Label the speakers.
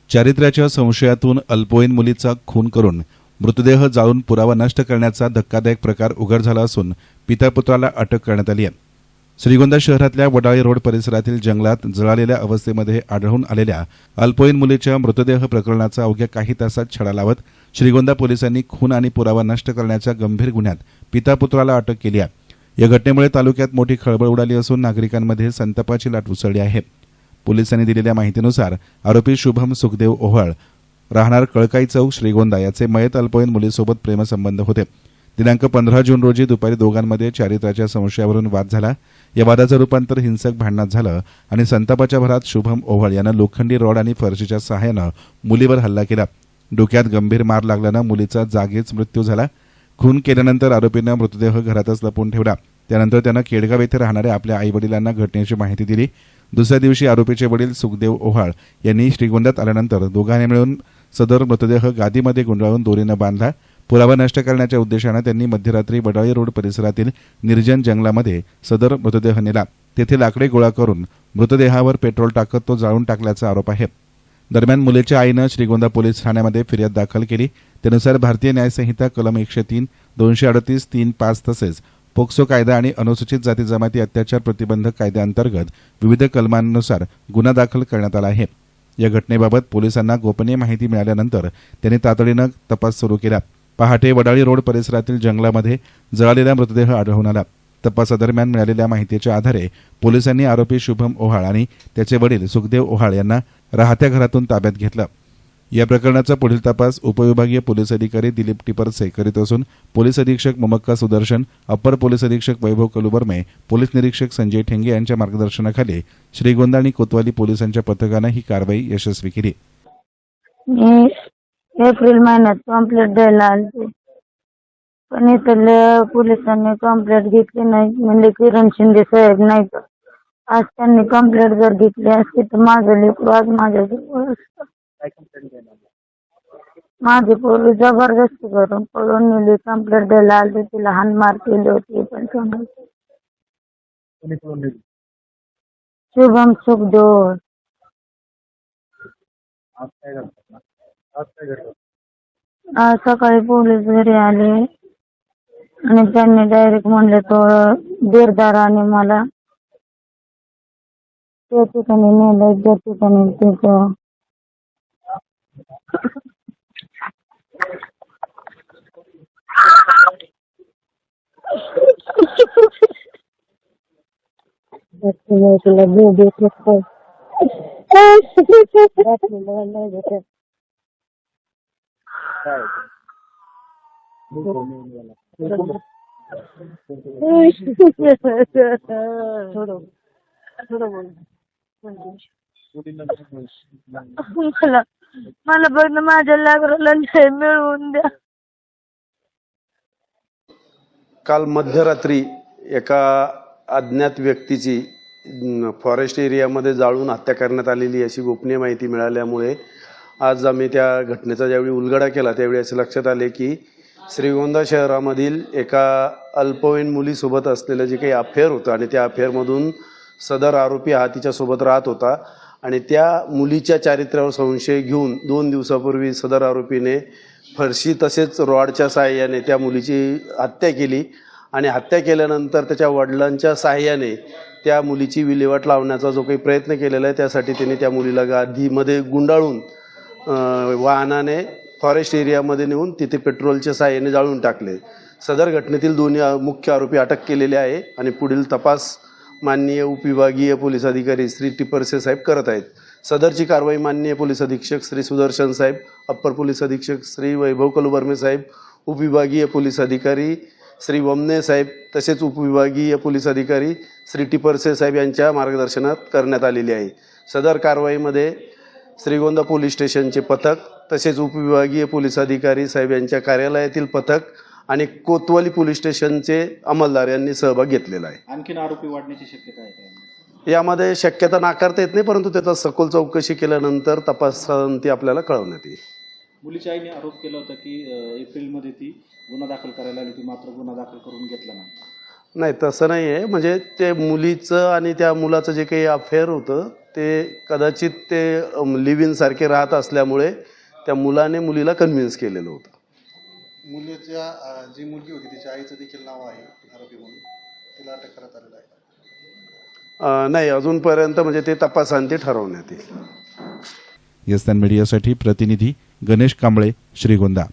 Speaker 1: चारित्र्याच्या संशयातून अल्पवयीन मुलीचा खून करून मृतदेह जाळून पुरावा नष्ट करण्याचा धक्कादायक प्रकार उघड झाला असून पिता पुत्राला अटक करण्यात आली आहे। श्रीगोंदा शहरातल्या वडाळी रोड परिसरातील जंगलात जळालेल्या अवस्थेमध्ये आढळून आलेल्या अल्पवयीन मुलीच्या मृतदेह प्रकरणाचा अवघ्या काही तासात छडा लावत श्रीगोंदा पोलिसांनी खून आणि पुरावा नष्ट करण्याच्या गंभीर गुन्ह्यात पिता पुत्राला अटक केली आहे। या घटनेमुळे तालुक्यात मोठी खळबळ उडाली असून नागरिकांमध्ये संतापाची लाट उसळली आहे। पोलिसांनी दिलेल्या माहितीनुसार आरोपी शुभम सुखदेव ओहळ राहणार कळकाई चौक श्रीगोंदा याचे मयत अल्पवयीन मुलीसोबत प्रेमसंबंध होते। दिनांक 15 जून रोजी दुपारी दोघांमध्ये चारित्र्याच्या संशयावरून वाद झाला। या वादाचं रूपांतर हिंसक भांडणात झालं आणि संतापाच्या भरात शुभम ओहळ यानं लोखंडी रॉड आणि फरशीच्या सहाय्यानं मुलीवर हल्ला केला। डोक्यात गंभीर मार लागल्यानं मुलीचा जागीच मृत्यू झाला। खून केल्यानंतर आरोपीनं मृतदेह घरातच लपवून ठेवला। त्यानंतर त्यानं केडगाव येथे राहणाऱ्या आपल्या आईवडिलांना घटनेची माहिती दिली। दुसऱ्या दिवशी आरोपीचे वडील सुखदेव ओहाळ यांनी श्रीगोंद्यात आल्यानंतर दोघांनी मिळून सदर मृतदेह गादीमध्ये गुंडाळून दोरीनं बांधला। पुरावा नष्ट करण्याच्या उद्देशानं त्यांनी मध्यरात्री वडाळी रोड परिसरातील निर्जन जंगलामध्ये सदर मृतदेह नेला। तेथे लाकडे गोळा करून मृतदेहावर पेट्रोल टाकत तो जाळून टाकल्याचा आरोप आहे। दरम्यान मुलीच्या आईनं श्रीगोंदा पोलीस ठाण्यामध्ये फिर्याद दाखल केली। त्यानुसार भारतीय न्याय संहिता कलम 103, 238, 3.5 तसेच पोक्सो कायदा आणि अनुसूचित जाती जमाती अत्याचार प्रतिबंधक कायद्याअंतर्गत विविध कलमांनुसार गुन्हा दाखल करण्यात आला आहे। या घटनेबाबत पोलिसांना गोपनीय माहिती मिळाल्यानंतर त्यांनी तातडीनं तपास सुरू केला। पहाटे वडाळी रोड परिसरातील जंगलामध्ये जळालेला मृतदेह आढळून आला। तपासादरम्यान मिळालेल्या माहितीच्या आधारे पोलिसांनी आरोपी शुभम ओहाळ आणि त्याचे वडील सुखदेव ओहाळ यांना राहत्या घरातून ताब्यात घेतलं। या प्रकरणाचा पुढील तपास उपविभागीय पोलीस अधिकारी दिलीप टिपरसे करीत असून पोलीस अधीक्षक ममक्का सुदर्शन, अप्पर पोलीस अधीक्षक वैभव कलुबर्मे, पोलीस निरीक्षक संजय ठेंगे यांच्या मार्गदर्शनाखाली श्रीगोंदा आणि कोतवाली पोलिसांच्या पथकानं ही कारवाई यशस्वी केली।
Speaker 2: एप्रिल महिन्यात कंप्लेंट द्यायला आली, पण इथल्या पोलिसांनी कंप्लेंट घेतली नाही। म्हणजे किरण शिंदे साहेब नाही तर आज त्यांनी कंप्लेंट जर घेतली असती तर माझं लेकरू आज माझ्याजवळ असतं। माझी पोरगी जबरदस्ती करून पळून नेली। कंप्लेंट द्यायला आली, तिला हाणमार केली होती पण सांगायचं। शुभम सुखदेव। आज सकाळी पोलीस घरी आले आणि त्यांनी डायरेक्ट म्हणले तो बिरदाराने मला त्या ठिकाणी नेलं, ज्या ठिकाणी त्याचं मला बघ माझ्या लागला मिळवून द्या।
Speaker 3: काल मध्यरात्री एका अज्ञात व्यक्तीची फॉरेस्ट एरियामध्ये जाळून हत्या करण्यात आलेली अशी गोपनीय माहिती मिळाल्यामुळे आज आम्ही त्या घटनेचा ज्यावेळी उलगडा केला त्यावेळी असे लक्षात आले की श्रीगोंदा शहरामधील एका अल्पवयीन मुलीसोबत असलेलं जे काही अफेअर होतं आणि त्या अफेअरमधून सदर आरोपी हा तिच्यासोबत राहत होता आणि त्या मुलीच्या चारित्र्यावर संशय घेऊन 2 दिवसापूर्वी सदर आरोपीने फरशी तसेच रॉडच्या साहाय्याने त्या मुलीची हत्या केली आणि हत्या केल्यानंतर त्याच्या वडिलांच्या साहाय्याने त्या मुलीची विल्हेवाट लावण्याचा जो काही प्रयत्न केलेला आहे त्यासाठी त्यांनी त्या मुलीला गादीमध्ये गुंडाळून वाहनाने फॉरेस्ट एरियामध्ये नेऊन तिथे पेट्रोलच्या साहाय्याने जाळून टाकले। सदर घटनेतील दोन्ही मुख्य आरोपी अटक केलेले आहे आणि पुढील तपास माननीय उपविभागीय पोलीस अधिकारी श्री टिपरसे साहेब करत आहेत। सदरची कारवाई माननीय पोलीस अधीक्षक श्री सुदर्शन साहेब, अप्पर पोलीस अधीक्षक श्री वैभव कलुबर्मे साहेब, उपविभागीय पोलीस अधिकारी श्री वमने साहेब तसेच उपविभागीय पोलीस अधिकारी श्री टिपरसे साहेब यांच्या मार्गदर्शनात करण्यात आलेली आहे। सदर कारवाईमध्ये श्रीगोंदा पोलीस स्टेशनचे पथक तसेच उपविभागीय पोलीस अधिकारी साहेब यांच्या कार्यालयातील पथक आणि कोतवाली पोलीस स्टेशनचे अंमलदार यांनी सहभाग घेतलेला आहे।
Speaker 4: आणखीन आरोपी वाढण्याची शक्यता आहे का?
Speaker 3: यामध्ये शक्यता नाकारता येत नाही, परंतु त्याचा सखोल चौकशी केल्यानंतर तपासांती आपल्याला कळवण्यात येईल।
Speaker 4: मुलीच्या आईने आरोप केला होता की एप्रिलमध्ये ती गुन्हा दाखल करायला आली होती, मात्र गुन्हा दाखल करून घेतला नाही।
Speaker 3: नाही, तसं नाही आहे। म्हणजे ते मुलीचं आणि त्या मुलाचं जे काही अफेअर होतं ते कदाचित ते लिव्ह इन सारखे राहत असल्यामुळे त्या मुलाने मुलीला कन्व्हिन्स केलेलं होतं.
Speaker 5: मुलीच्या जी मुलगी होती तिच्या आईचं देखील नाव आहे आरोपी म्हणून, तिला अटक करण्यात आलेलं आहे.
Speaker 3: नाही, अजूनपर्यंत म्हणजे ते तपासांती ठरवण्यात येईल.
Speaker 1: यस्तान मीडियासाठी प्रतिनिधी गणेश कांबळे, श्रीगोंदा.